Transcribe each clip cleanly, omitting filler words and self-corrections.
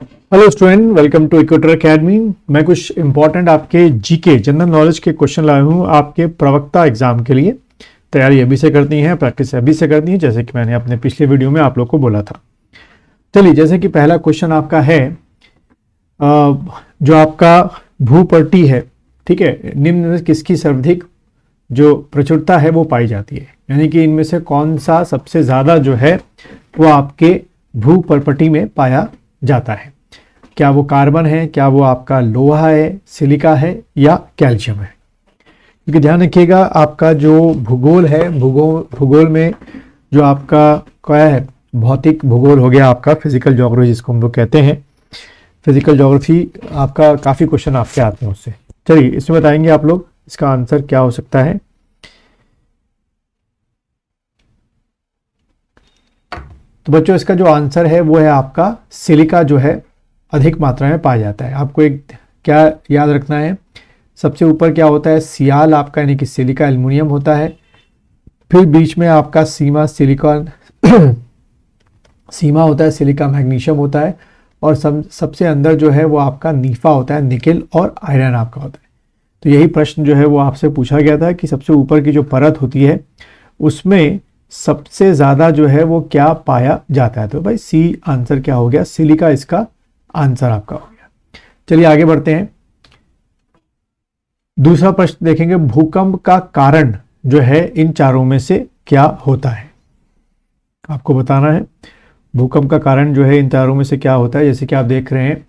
Hello student, welcome to equator academy. मैं कुछ important आपके जीके जनरल नॉलेज के क्वेश्चन लाया हूँ आपके प्रवक्ता एग्जाम के लिए। तैयारी अभी से करनी है, प्रैक्टिस अभी से करनी है, जैसे कि मैंने अपने पिछले वीडियो में आप लोग को बोला था। चलिए, जैसे कि पहला क्वेश्चन आपका है, जो आपका भूपर्टी है, ठीक है, निम्न में किसकी सर्वाधिक जो प्रचुरता है वो पाई जाती है, यानी कि इनमें से कौन सा सबसे ज़्यादा जो है वो आपके भूपर्पटी में पाया जाता है। क्या वो कार्बन है, क्या वो आपका लोहा है, सिलिका है या कैल्शियम है। क्योंकि ध्यान रखिएगा, आपका जो भूगोल है, भूगोल में जो आपका क्या है, भौतिक भूगोल हो गया, आपका फिजिकल ज्योग्राफी जिसको हम लोग कहते हैं, फिजिकल ज्योग्राफी आपका काफ़ी क्वेश्चन आपके आते हैं उससे। चलिए, इसमें बताएंगे आप लोग इसका आंसर क्या हो सकता है। तो बच्चों, इसका जो आंसर है वो है आपका सिलिका जो है अधिक मात्रा में पाया जाता है। आपको एक क्या याद रखना है, सबसे ऊपर क्या होता है, सियाल आपका यानी कि सिलिका एल्युमिनियम होता है, फिर बीच में आपका सीमा सिलिकॉन सीमा होता है, सिलिका मैग्नीशियम होता है, और सबसे अंदर जो है वो आपका नीफा होता है, निकेल और आयरन आपका होता है। तो यही प्रश्न जो है वो आपसे पूछा गया था कि सबसे ऊपर की जो परत होती है उसमें सबसे ज़्यादा जो है वो क्या पाया जाता है। तो भाई सी आंसर क्या हो गया, सिलिका इसका आंसर आपका हो गया। चलिए आगे बढ़ते हैं। दूसरा प्रश्न देखेंगे, भूकंप का कारण जो है इन चारों में से क्या होता है। आपको बताना है भूकंप का कारण जो है इन चारों में से क्या होता है। जैसे कि आप देख रहे हैं,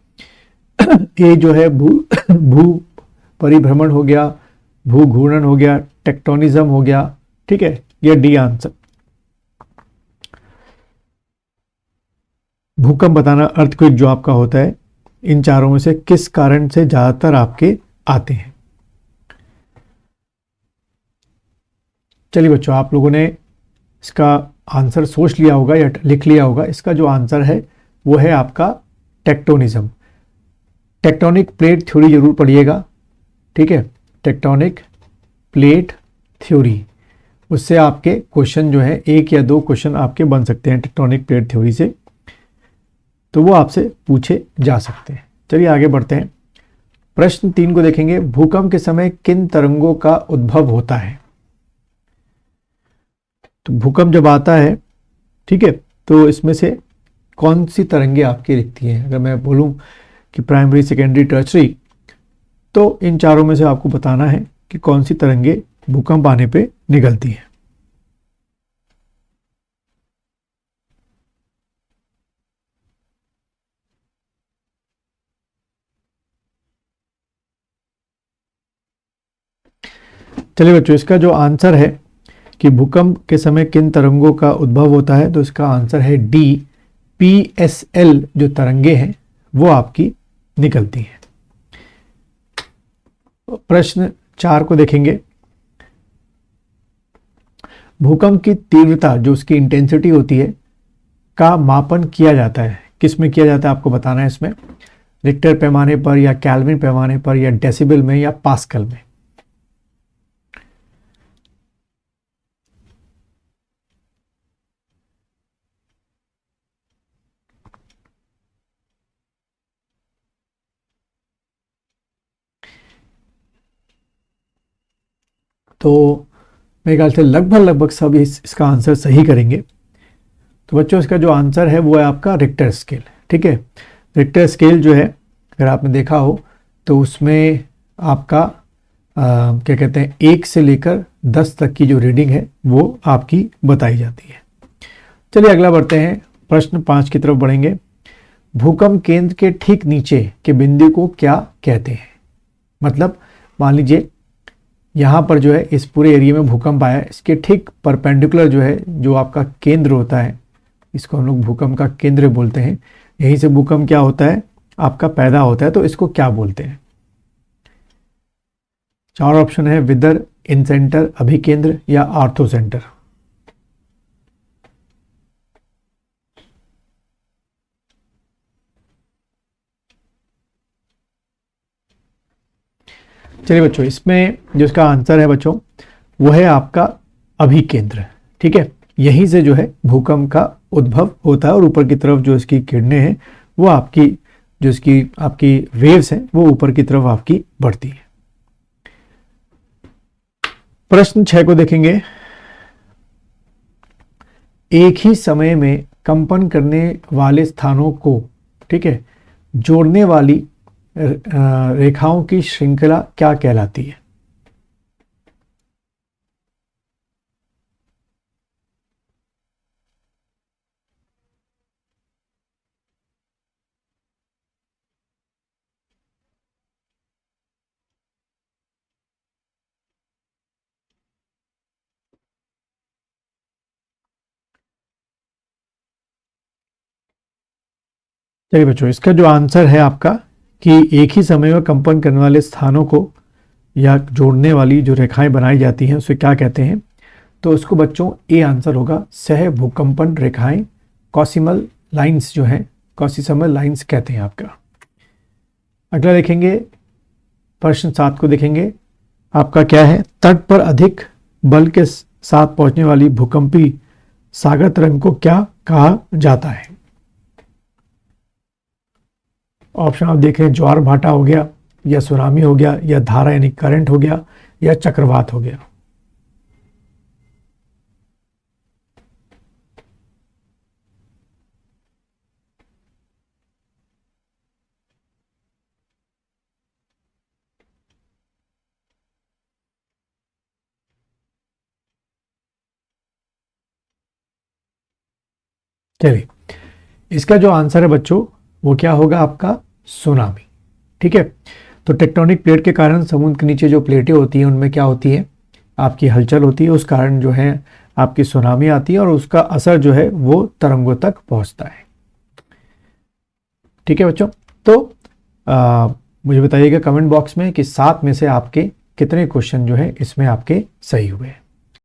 ये जो है भू परिभ्रमण हो गया, भू घूर्णन हो गया, टेक्टोनिज्म हो गया, ठीक है, ये डी आंसर। भूकंप बताना, अर्थक्वेक जो आपका होता है, इन चारों में से किस कारण से ज्यादातर आपके आते हैं। चलिए बच्चों, आप लोगों ने इसका आंसर सोच लिया होगा या लिख लिया होगा। इसका जो आंसर है वो है आपका टेक्टोनिज्म। टेक्टोनिक प्लेट थ्योरी जरूर पढ़िएगा, ठीक है, टेक्टोनिक प्लेट थ्योरी, उससे आपके क्वेश्चन जो है एक या दो क्वेश्चन आपके बन सकते हैं टेक्टोनिक प्लेट थ्योरी से, तो वो आपसे पूछे जा सकते हैं। चलिए आगे बढ़ते हैं। प्रश्न 3 को देखेंगे, भूकंप के समय किन तरंगों का उद्भव होता है। तो भूकंप जब आता है, ठीक है, तो इसमें से कौन सी तरंगे आपकी दिखती हैं। अगर मैं बोलूं कि प्राइमरी, सेकेंडरी, टर्शरी, तो इन चारों में से आपको बताना है कि कौन सी तरंगे भूकंप आने पे निकलती हैं। चलिए बच्चों, इसका जो आंसर है कि भूकंप के समय किन तरंगों का उद्भव होता है, तो इसका आंसर है डी, PSL जो तरंगे हैं वो आपकी निकलती हैं। प्रश्न 4 को देखेंगे, भूकंप की तीव्रता जो उसकी इंटेंसिटी होती है का मापन किया जाता है, किस में किया जाता है आपको बताना है। इसमें रिक्टर पैमाने पर या केल्विन पैमाने पर या डेसिबल में या पास्कल में। तो मेरे ख्याल से लगभग सब इसका आंसर सही करेंगे। तो बच्चों, इसका जो आंसर है वो है आपका रिक्टर स्केल, ठीक है। रिक्टर स्केल जो है, अगर आपने देखा हो तो उसमें आपका क्या कहते हैं, 1 से लेकर 10 तक की जो रीडिंग है वो आपकी बताई जाती है। चलिए अगला बढ़ते हैं, प्रश्न 5 की तरफ बढ़ेंगे। भूकंप केंद्र के ठीक नीचे के बिंदु को क्या कहते हैं। मतलब मान लीजिए यहाँ पर जो है इस पूरे एरिया में भूकंप आया, इसके ठीक परपेंडिकुलर जो है, जो आपका केंद्र होता है, इसको हम लोग भूकंप का केंद्र बोलते हैं। यहीं से भूकंप क्या होता है आपका पैदा होता है, तो इसको क्या बोलते हैं। 4 ऑप्शन है, विदर, इन सेंटर, अभिकेंद्र या आर्थो सेंटर। चलिए बच्चों, इसमें जो इसका आंसर है बच्चों वो है आपका अभिकेंद्र, ठीक है। यहीं से जो है भूकंप का उद्भव होता है और ऊपर की तरफ जो इसकी किरणें हैं वो आपकी जो इसकी आपकी वेव्स हैं वो ऊपर की तरफ आपकी बढ़ती है। प्रश्न 6 को देखेंगे। एक ही समय में कंपन करने वाले स्थानों को, ठीक है, जोड़ने वाली रेखाओं की श्रृंखला क्या कहलाती है? चलिए बच्चों, इसका जो आंसर है आपका कि एक ही समय में कंपन करने वाले स्थानों को या जोड़ने वाली जो रेखाएं बनाई जाती हैं उसे क्या कहते हैं? तो उसको बच्चों ए आंसर होगा, सह भूकंपन रेखाएं, कॉसिमल लाइंस जो हैं, कॉसिमल लाइंस कहते हैं आपका। अगला देखेंगे, प्रश्न 7 को देखेंगे। आपका क्या है? तट पर अधिक बल के साथ पहुंचने वाली भूकंपी सागर तरंग को क्या कहा जाता है? ऑप्शन आप देख रहे हैं, ज्वार भाटा हो गया, या सुनामी हो गया, या धारा यानी करंट हो गया, या चक्रवात हो गया। चलिए, इसका जो आंसर है बच्चों वो क्या होगा आपका? सुनामी। ठीक है, तो टेक्टोनिक प्लेट के कारण समुद्र के नीचे जो प्लेटें होती हैं उनमें क्या होती है? आपकी हलचल होती है, उस कारण जो है आपकी सुनामी आती है और उसका असर जो है वो तरंगों तक पहुंचता है। ठीक है बच्चों, तो मुझे बताइएगा कमेंट बॉक्स में कि 7 में से आपके कितने क्वेश्चन जो है इसमें आपके सही हुए हैं।